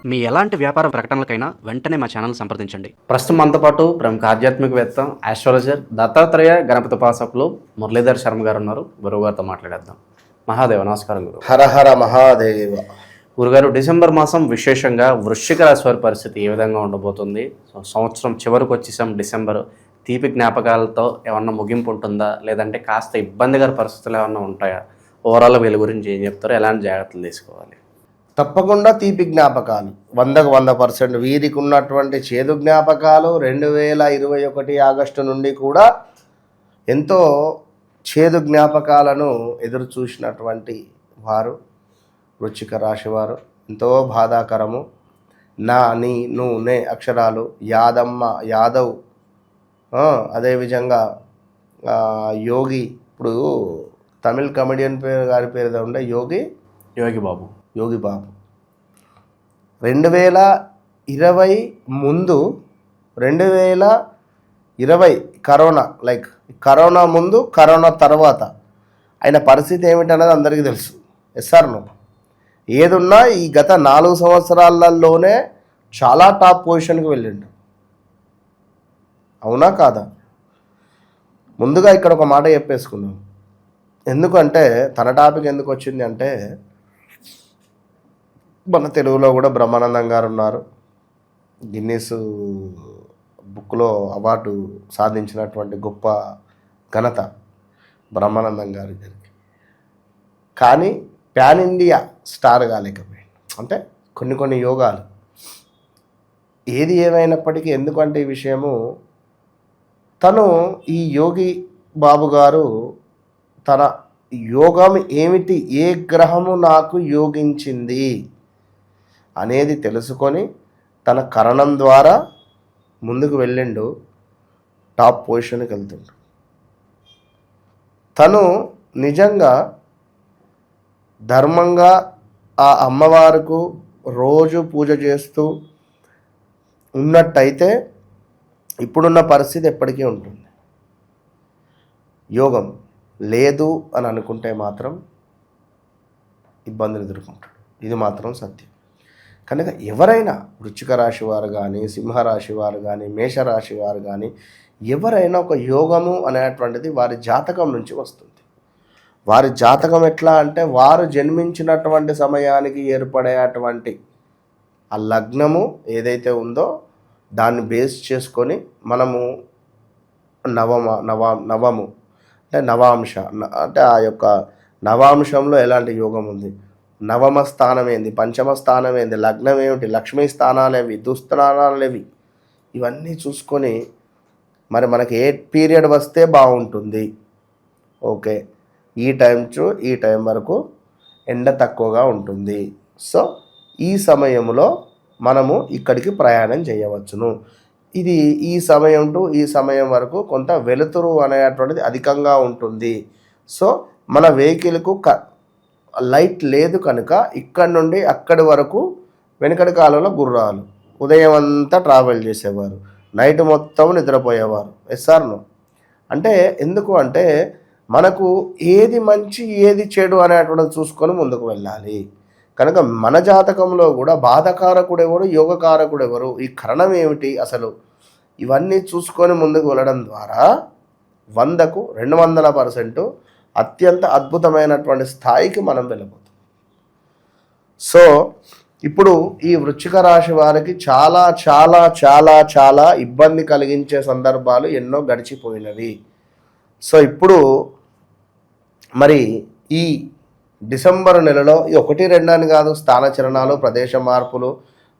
మీ ఎలాంటి వ్యాపార ప్రకటనలకైనా వెంటనే మా ఛానల్ సంప్రదించండి. ప్రస్తుతం మనతో పాటు ప్రముఖ ఆధ్యాత్మికవేత్త ఆస్ట్రాలజర్ దత్తాత్రేయ గణపతి ఉపాసకులు మురళీధర్ శర్మ గారు ఉన్నారు. గురువు గారితో మాట్లాడేద్దాం. మహాదేవ నమస్కారం గురు. హర హర మహాదేవ. గురుగారు, డిసెంబర్ మాసం విశేషంగా వృశ్చిక రాశి వారి పరిస్థితి ఏ విధంగా ఉండబోతుంది? సంవత్సరం చివరికి వచ్చేసాం. డిసెంబర్ తీపి జ్ఞాపకాలతో ఏమన్నా ముగింపు ఉంటుందా, లేదంటే కాస్త ఇబ్బందికర పరిస్థితులు ఏమన్నా ఉంటాయా? ఓవరాల్ వీళ్ళ గురించి ఏం చెప్తారో, ఎలాంటి జాగ్రత్తలు తీసుకోవాలి? తప్పకుండా తీపి జ్ఞాపకాలు 100% వీరికి ఉన్నటువంటి చేదు జ్ఞాపకాలు 2021 ఆగస్టు నుండి కూడా ఎంతో చేదు జ్ఞాపకాలను ఎదురు చూసినటువంటి వారు వృశ్చిక రాశి వారు. ఎంతో బాధాకరము. నా, నీ, ను, నే అక్షరాలు, యాదమ్మ, యాదవ్, అదేవిధంగా యోగి. ఇప్పుడు తమిళ్ కమెడియన్ గారి పేరు ఉండే యోగి బాబు 2020 ముందు, 2020 కరోనా ముందు, కరోనా తర్వాత ఆయన పరిస్థితి ఏమిటన్నది అందరికీ తెలుసు. ఎస్ఆర్ను ఏదున్నా ఈ గత 4 సంవత్సరాలలోనే చాలా టాప్ పొజిషన్కి వెళ్ళిండు. అవునా కాదా? ముందుగా ఇక్కడ ఒక మాట చెప్పేసుకున్నాం. ఎందుకంటే తన టాపిక్ ఎందుకు వచ్చింది అంటే, మన తెలుగులో కూడా బ్రహ్మానందం గారు ఉన్నారు. గిన్నీస్ బుక్లో అవార్డు సాధించినటువంటి గొప్ప ఘనత బ్రహ్మానందం గారికి. కానీ ప్యాన్ ఇండియా స్టార్ కాలేకపోయాడు. అంటే కొన్ని యోగాలు. ఏది ఏమైనప్పటికీ, ఎందుకంటే ఈ విషయము తను, ఈ యోగి బాబు గారు తన యోగం ఏమిటి, ఏ గ్రహము నాకు యోగించింది అనేది తెలుసుకొని తన కరణం ద్వారా ముందుకు వెళ్ళిండు. టాప్ పొజిషన్కి వెళ్తుండు. తను నిజంగా ధర్మంగా ఆ అమ్మవారికి రోజు పూజ చేస్తూ ఉన్నట్టయితే ఇప్పుడున్న పరిస్థితి ఎప్పటికీ ఉంటుంది. యోగం లేదు అని అనుకుంటే మాత్రం ఇబ్బందులు ఎదుర్కొంటాడు. ఇది మాత్రం సత్యం. కనుక ఎవరైనా వృశ్చిక రాశి వారు కానీ, సింహరాశి వారు కానీ, మేషరాశి వారు కానీ, ఎవరైనా ఒక యోగము అనేటువంటిది వారి జాతకం నుంచి వస్తుంది. వారి జాతకం ఎట్లా అంటే, వారు జన్మించినటువంటి సమయానికి ఏర్పడేటువంటి ఆ లగ్నము ఏదైతే ఉందో దాన్ని బేస్ చేసుకొని మనము నవము అంటే నవాంశ, అంటే ఆ యొక్క నవాంశంలో ఎలాంటి యోగం ఉంది, నవమ స్థానం ఏంది, పంచమ స్థానం ఏంది, లగ్నం ఏమిటి, లక్ష్మీ స్థానాలేవి, దుస్థానాలేవి, ఇవన్నీ చూసుకొని మరి మనకి ఏ పీరియడ్ వస్తే బాగుంటుంది. ఓకే, ఈ టైం టు ఈ టైం వరకు ఎండ తక్కువగా ఉంటుంది. సో ఈ సమయంలో మనము ఇక్కడికి ప్రయాణం చేయవచ్చును. ఇది ఈ సమయం టు ఈ సమయం వరకు కొంత వెలుతురు అనేటువంటిది అధికంగా ఉంటుంది. సో మన వెహికల్కు లైట్ లేదు కనుక ఇక్కడి నుండి అక్కడి వరకు వెనుకటి కాలంలో గుర్రాలు ఉదయం అంతా ట్రావెల్ చేసేవారు, నైట్ మొత్తం నిద్రపోయేవారు. ఎస్ఆర్ను అంటే ఎందుకు అంటే, మనకు ఏది మంచి ఏది చెడు అనేటువంటిది చూసుకొని ముందుకు వెళ్ళాలి. కనుక మన జాతకంలో కూడా బాధకారకుడు ఎవరు, యోగకారకుడు ఎవరు, ఈ కరణం ఏమిటి అసలు, ఇవన్నీ చూసుకొని ముందుకు వెళ్ళడం ద్వారా 100కు 200% అత్యంత అద్భుతమైనటువంటి స్థాయికి మనం వెళ్ళబోతాం. సో ఇప్పుడు ఈ వృశ్చిక రాశి వారికి చాలా చాలా చాలా చాలా ఇబ్బంది కలిగించే సందర్భాలు ఎన్నో గడిచిపోయినవి. సో ఇప్పుడు మరి ఈ డిసెంబర్ నెలలో 1-2 అని కాదు, స్థానచలనాలు, ప్రదేశ మార్పులు,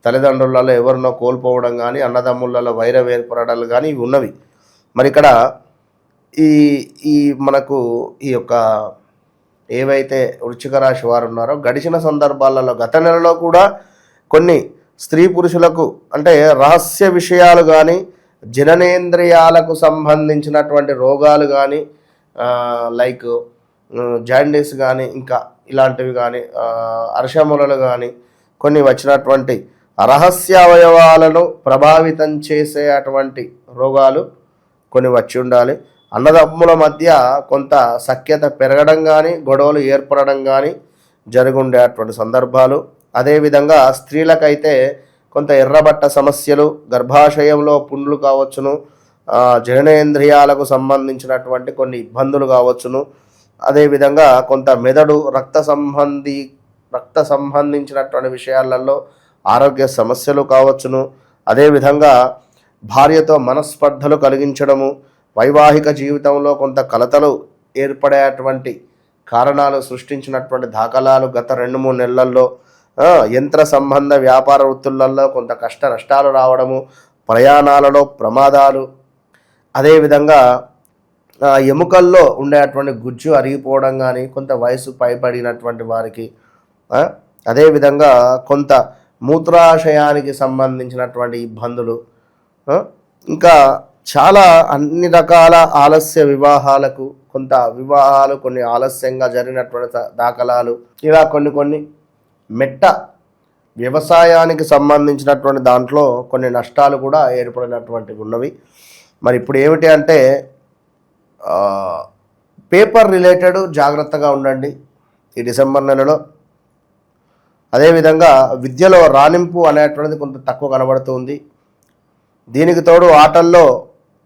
తల్లిదండ్రులలో ఎవరినో కోల్పోవడం కానీ, అన్నదమ్ములలో వైరం ఏర్పడడాలు కానీ ఇవి ఉన్నవి. మరి ఇక్కడ ఈ మనకు ఈ యొక్క ఏవైతే వృశ్చిక రాశి వారు ఉన్నారో గడిచిన సందర్భాలలో, గత నెలలో కూడా కొన్ని స్త్రీ పురుషులకు అంటే రహస్య విషయాలు కానీ, జననేంద్రియాలకు సంబంధించినటువంటి రోగాలు కానీ, లైక్ జాండీస్ కానీ, ఇంకా ఇలాంటివి కానీ, అర్షములలు కానీ, కొన్ని వచ్చినటువంటి రహస్య అవయవాలను ప్రభావితం చేసే అటువంటి రోగాలు కొన్ని వచ్చి ఉండాలి. అన్నదమ్ముల మధ్య కొంత సఖ్యత పెరగడం కానీ, గొడవలు ఏర్పడడం కానీ జరుగుండేటువంటి సందర్భాలు అదేవిధంగా స్త్రీలకైతే కొంత ఎర్రబట్ట సమస్యలు, గర్భాశయంలో పుండ్లు కావచ్చును, జననేంద్రియాలకు సంబంధించినటువంటి కొన్ని ఇబ్బందులు కావచ్చును, అదేవిధంగా కొంత మెదడు రక్త సంబంధించినటువంటి విషయాలలో ఆరోగ్య సమస్యలు కావచ్చును, అదేవిధంగా భార్యతో మనస్పర్ధలు కలిగించడము, వైవాహిక జీవితంలో కొంత కలతలు ఏర్పడేటువంటి కారణాలు సృష్టించినటువంటి దాఖలాలు గత 2-3 నెలల్లో, యంత్ర సంబంధ వ్యాపార వృత్తులలో కొంత కష్ట నష్టాలు రావడము, ప్రయాణాలలో ప్రమాదాలు, అదేవిధంగా ఎముకల్లో ఉండేటువంటి గుజ్జు అరిగిపోవడం కానీ కొంత వయసు పైబడినటువంటి వారికి, అదేవిధంగా కొంత మూత్రాశయానికి సంబంధించినటువంటి ఇబ్బందులు, ఇంకా చాలా అన్ని రకాల ఆలస్య వివాహాలకు, కొంత వివాహాలు కొన్ని ఆలస్యంగా జరిగినటువంటి దాఖలాలు, ఇలా కొన్ని మెట్ట వ్యవసాయానికి సంబంధించినటువంటి దాంట్లో కొన్ని నష్టాలు కూడా ఏర్పడినటువంటివి ఉన్నవి. మరి ఇప్పుడు ఏమిటి అంటే పేపర్ రిలేటెడ్ జాగ్రత్తగా ఉండండి ఈ డిసెంబర్ నెలలో. అదేవిధంగా విద్యలో రాణింపు అనేటువంటిది కొంత తక్కువ కనబడుతుంది. దీనికి తోడు ఆటల్లో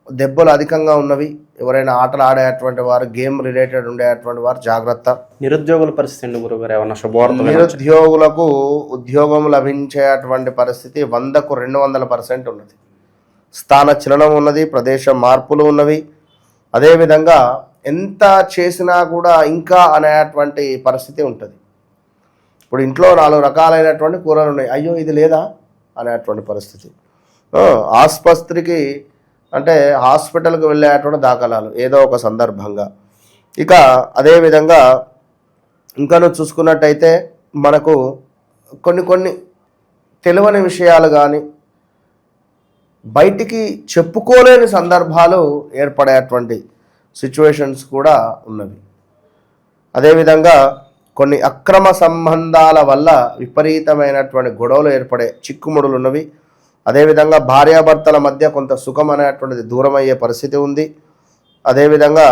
దెబ్బలు అధికంగా ఉన్నవి. ఎవరైనా ఆటలు ఆడేటువంటి వారు, గేమ్ రిలేటెడ్ ఉండేటువంటి వారు జాగ్రత్త. నిరుద్యోగుల పరిస్థితి అండి గురుగారు, ఏమన్నా శుభవార్తలు? నిరుద్యోగులకు ఉద్యోగం లభించేటువంటి పరిస్థితి 100కు 200% ఉన్నది. స్థాన చలనం ఉన్నది, ప్రదేశ మార్పులు ఉన్నవి. అదేవిధంగా ఎంత చేసినా కూడా ఇంకా అనేటువంటి పరిస్థితి ఉంటుంది. ఇప్పుడు ఇంట్లో 4 రకాలైనటువంటి కూరలు ఉన్నాయి, అయ్యో ఇది లేదా అనేటువంటి పరిస్థితి. ఆసుపత్రికి అంటే హాస్పిటల్కి వెళ్ళేటువంటి దాఖలాలు ఏదో ఒక సందర్భంగా. ఇక అదేవిధంగా ఇంకను చూసుకున్నట్టయితే మనకు కొన్ని తెలియని విషయాలు కానీ బయటికి చెప్పుకోలేని సందర్భాలు ఏర్పడేటువంటి సిచ్యువేషన్స్ కూడా ఉన్నవి. అదేవిధంగా కొన్ని అక్రమ సంబంధాల వల్ల విపరీతమైనటువంటి గొడవలు ఏర్పడే చిక్కుముడులు ఉన్నవి. అదేవిధంగా భార్యాభర్తల మధ్య కొంత సుఖం అనేటువంటిది దూరం అయ్యే పరిస్థితి ఉంది. అదేవిధంగా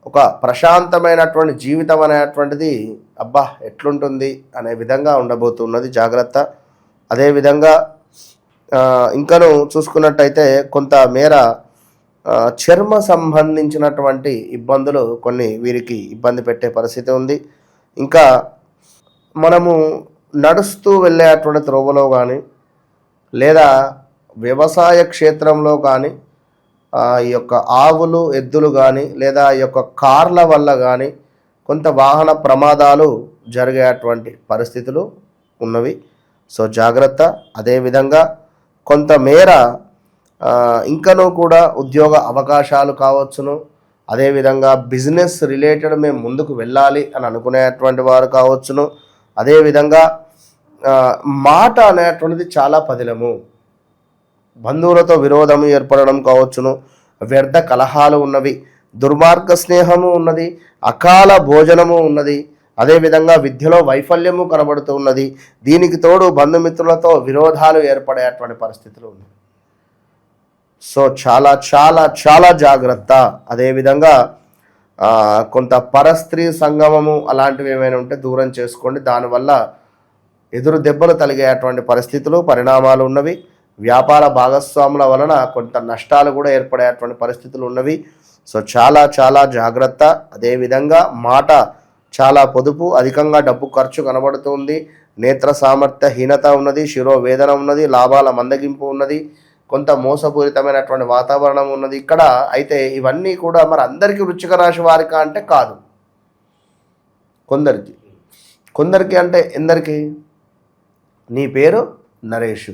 ఒక ప్రశాంతమైనటువంటి జీవితం అనేటువంటిది అబ్బా ఎట్లుంటుంది అనే విధంగా ఉండబోతున్నది, జాగ్రత్త. అదేవిధంగా ఇంకను చూసుకున్నట్టయితే కొంత మేర చర్మ సంబంధించినటువంటి ఇబ్బందులు కొన్ని వీరికి ఇబ్బంది పెట్టే పరిస్థితి ఉంది. ఇంకా మనము నడుస్తూ వెళ్ళేటువంటి త్రోవలో కానీ లేదా వ్యవసాయ క్షేత్రంలో కానీ ఈ యొక్క ఆవులు, ఎద్దులు కానీ లేదా ఈ యొక్క కార్ల వల్ల కానీ కొంత వాహన ప్రమాదాలు జరిగేటువంటి పరిస్థితులు ఉన్నవి. సో జాగ్రత్త. అదేవిధంగా కొంతమేర ఇంకనూ కూడా ఉద్యోగ అవకాశాలు కావచ్చును, అదేవిధంగా బిజినెస్ రిలేటెడ్ మేము ముందుకు వెళ్ళాలి అని అనుకునేటువంటి వారు కావచ్చును. అదేవిధంగా మాట అనేటువంటిది చాలా పదిలము. బంధువులతో విరోధము ఏర్పడడం కావచ్చును, వ్యర్థ కలహాలు ఉన్నవి, దుర్మార్గ స్నేహము ఉన్నది, అకాల భోజనము ఉన్నది, అదేవిధంగా విద్యలో వైఫల్యము కనబడుతూ ఉన్నది. దీనికి తోడు బంధుమిత్రులతో విరోధాలు ఏర్పడేటువంటి పరిస్థితులు ఉన్నాయి. సో చాలా చాలా చాలా జాగ్రత్త. అదేవిధంగా కొంత పరస్త్రీ సంగమము అలాంటివి ఏమైనా ఉంటే దూరం చేసుకోండి. దానివల్ల ఎదురు దెబ్బలు తగిలేటువంటి పరిస్థితులు, పరిణామాలు ఉన్నవి. వ్యాపార భాగస్వాముల వలన కొంత నష్టాలు కూడా ఏర్పడేటువంటి పరిస్థితులు ఉన్నవి. సో చాలా చాలా జాగ్రత్త. అదేవిధంగా మాట చాలా పొదుపు, అధికంగా డబ్బు ఖర్చు కనబడుతుంది. నేత్ర సామర్థ్య హీనత ఉన్నది, శిరోవేదన ఉన్నది, లాభాల మందగింపు ఉన్నది, కొంత మోసపూరితమైనటువంటి వాతావరణం ఉన్నది ఇక్కడ. అయితే ఇవన్నీ కూడా మరి అందరికీ వృశ్చిక రాశి వారిక అంటే కాదు, కొందరికి అంటే ఎందరికి? నీ పేరు నరేషు,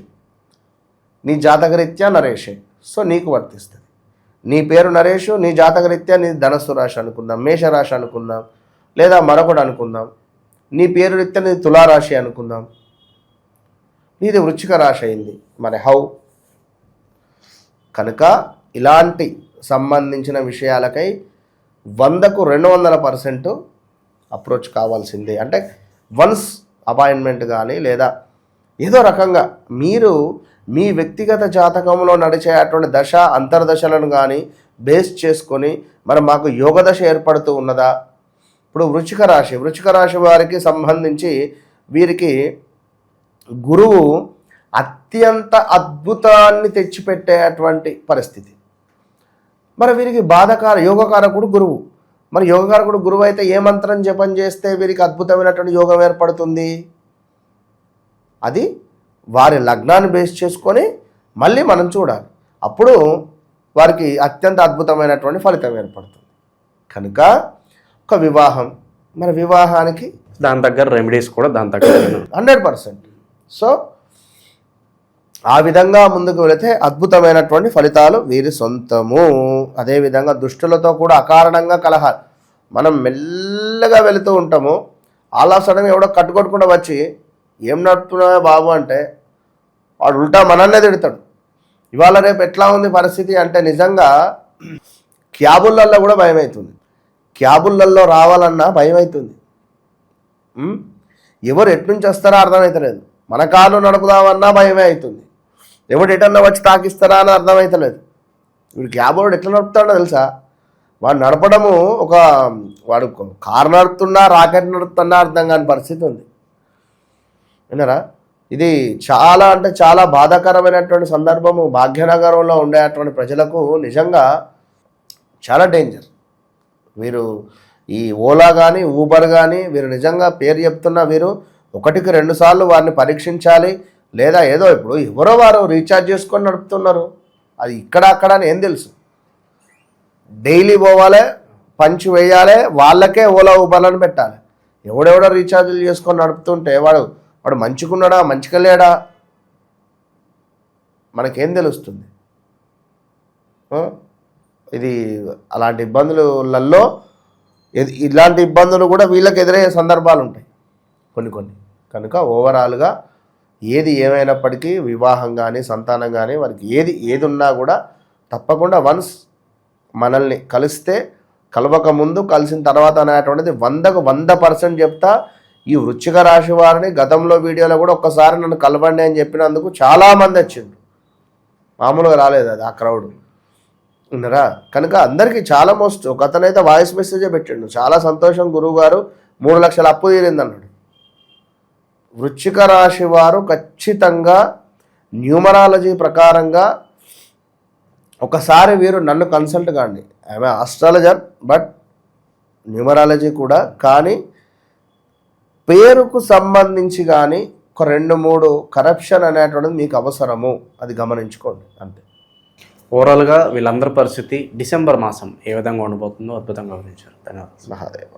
నీ జాతకరీత్యా నరేషే, సో నీకు వర్తిస్తుంది. నీ పేరు నరేషు, నీ జాతకరీత్యా నీ ధనస్సు రాశి అనుకుందాం, మేషరాశి అనుకుందాం, లేదా మరొకటి అనుకుందాం. నీ పేరు రీత్యా నీది తులారాశి అనుకుందాం, నీది వృశ్చిక రాశి అయింది. మరి హౌ? కనుక ఇలాంటి సంబంధించిన విషయాలకై 100కు 200% అప్రోచ్ కావాల్సిందే. అంటే వన్స్ అపాయింట్మెంట్ కానీ లేదా ఏదో రకంగా మీరు మీ వ్యక్తిగత జాతకంలో నడిచేటువంటి దశ అంతర్దశలను కానీ బేస్ చేసుకొని మరి మాకు యోగ దశ ఏర్పడుతూ ఉన్నదా? ఇప్పుడు వృశ్చిక రాశి వారికి సంబంధించి వీరికి గురువు అత్యంత అద్భుతాన్ని తెచ్చిపెట్టేటువంటి పరిస్థితి. మరి వీరికి యోగకారకుడు గురువు. మరి యోగకారకుడు గురువు అయితే ఏ మంత్రం జపం చేస్తే వీరికి అద్భుతమైనటువంటి యోగం ఏర్పడుతుంది? అది వారి లగ్నాన్ని బేస్ చేసుకొని మళ్ళీ మనం చూడాలి. అప్పుడు వారికి అత్యంత అద్భుతమైనటువంటి ఫలితం ఏర్పడుతుంది. కనుక ఒక వివాహం, మరి వివాహానికి దాని దగ్గర రెమెడీస్ కూడా దాని దగ్గర 100%. సో ఆ విధంగా ముందుకు వెళితే అద్భుతమైనటువంటి ఫలితాలు వీరి సొంతము. అదేవిధంగా దుష్టులతో కూడా అకారణంగా కలహాలు. మనం మెల్లగా వెళుతూ ఉంటాము, ఆల్ ఆఫ్ సడన్ ఎవడో కట్టుకొట్టుకుండా వచ్చి ఏం నడుపుతున్నావే బాబు అంటే వాడు ఉల్టా మనల్నే తిడతాడు. ఇవాళ రేపు ఎట్లా ఉంది పరిస్థితి అంటే నిజంగా క్యాబులల్లో కూడా భయం అవుతుంది. క్యాబులల్లో రావాలన్నా భయం అవుతుంది. ఎవరు ఎట్నుంచి వస్తారో అర్థమవుతలేదు. మన కారు నడుపుదామన్నా భయమే అవుతుంది. ఎవడు ఎటన్నా వచ్చి తాకిస్తారా అని అర్థమవుతలేదు. వీడు క్యాబ్ వాడు ఎట్లా నడుపుతాడో తెలుసా? వాడు నడపడము వాడు కారు నడుపుతున్నా రాకెట్ నడుపుతున్నా అర్థం కాని పరిస్థితి ఉంది. విన్నారా? ఇది చాలా అంటే చాలా బాధాకరమైనటువంటి సందర్భము. భాగ్యనగరంలో ఉండేటువంటి ప్రజలకు నిజంగా చాలా డేంజర్. వీరు ఈ ఓలా కానీ ఊబర్ కానీ వీరు నిజంగా పేరు చెప్తున్నా వీరు 1-2 సార్లు వారిని పరీక్షించాలి. లేదా ఏదో ఇప్పుడు ఎవరో వారు రీఛార్జ్ చేసుకొని నడుపుతున్నారు, అది ఇక్కడ అక్కడ అని ఏం తెలుసు? డైలీ పోవాలి, పంచి వేయాలి, వాళ్ళకే ఓలా ఊబర్లను పెట్టాలి. ఎవడెవడో రీఛార్జీలు చేసుకొని నడుపుతుంటే వాడు మంచిగున్నాడా మంచిగా లేడా మనకేం తెలుస్తుంది? ఇది అలాంటి ఇబ్బందులలో ఇలాంటి ఇబ్బందులు కూడా వీళ్ళకి ఎదురయ్యే సందర్భాలు ఉంటాయి కొన్ని. కనుక ఓవరాల్గా ఏది ఏమైనప్పటికీ వివాహం కానీ సంతానం కానీ వారికి ఏది ఉన్నా కూడా తప్పకుండా వన్స్ మనల్ని కలిస్తే కలవక ముందు కలిసిన తర్వాత అనేటువంటిది 100కు 100% చెప్తా. ఈ వృశ్చిక రాశి వారిని గతంలో వీడియోలో కూడా ఒక్కసారి నన్ను కలవండి అని చెప్పినందుకు చాలామంది వచ్చిండ్రు. మామూలుగా రాలేదు అది, ఆ క్రౌడ్ ఉన్నారా? కనుక అందరికీ చాలా ఒక అతనైతే వాయిస్ మెసేజే పెట్టిండు, చాలా సంతోషం గురువు గారు 3 లక్షల అప్పు తీరిందన్నాడు. వృశ్చిక రాశి వారు ఖచ్చితంగా న్యూమరాలజీ ప్రకారంగా ఒకసారి వీరు నన్ను కన్సల్ట్ కాండి. ఐఎమ్ ఆస్ట్రాలజర్ బట్ న్యూమరాలజీ కూడా. కానీ పేరుకు సంబంధించి కానీ ఒక 2-3 కరప్షన్ అనేటువంటిది మీకు అవసరము, అది గమనించుకోండి అంతే. ఓవరాల్గా వీళ్ళందరి పరిస్థితి డిసెంబర్ మాసం ఏ విధంగా ఉండబోతుందో అద్భుతంగా వివరించారు. ధన్యవాదాలు. మహాదేవ.